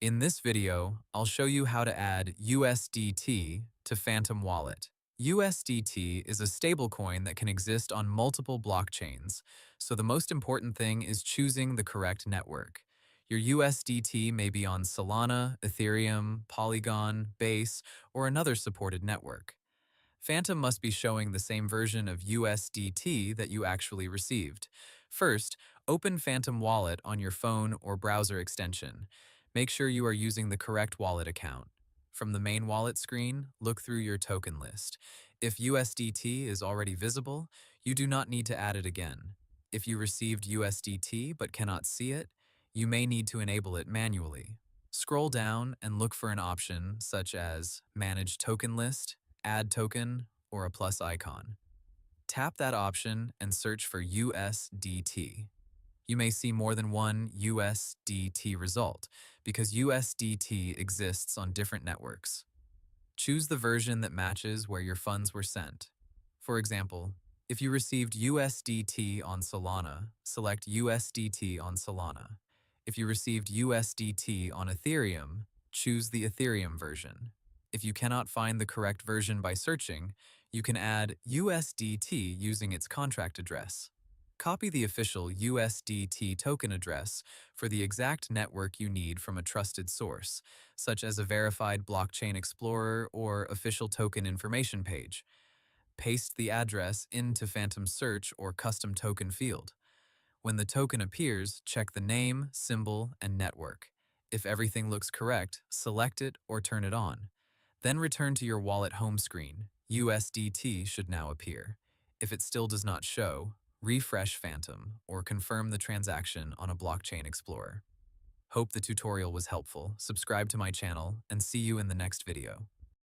In this video, I'll show you how to add USDT to Phantom Wallet. USDT is a stablecoin that can exist on multiple blockchains, so the most important thing is choosing the correct network. Your USDT may be on Solana, Ethereum, Polygon, Base, or another supported network. Phantom must be showing the same version of USDT that you actually received. First, open Phantom Wallet on your phone or browser extension. Make sure you are using the correct wallet account. From the main wallet screen, look through your token list. If USDT is already visible, you do not need to add it again. If you received USDT but cannot see it, you may need to enable it manually. Scroll down and look for an option such as Manage Token List, Add Token, or a plus icon. Tap that option and search for USDT. You may see more than one USDT result because USDT exists on different networks. Choose the version that matches where your funds were sent. For example, if you received USDT on Solana, select USDT on Solana. If you received USDT on Ethereum, choose the Ethereum version. If you cannot find the correct version by searching, you can add USDT using its contract address. Copy the official USDT token address for the exact network you need from a trusted source, such as a verified blockchain explorer or official token information page. Paste the address into Phantom Search or Custom Token field. When the token appears, check the name, symbol, and network. If everything looks correct, select it or turn it on. Then return to your wallet home screen. USDT should now appear. If it still does not show, refresh Phantom or confirm the transaction on a blockchain explorer. Hope the tutorial was helpful. Subscribe to my channel and see you in the next video.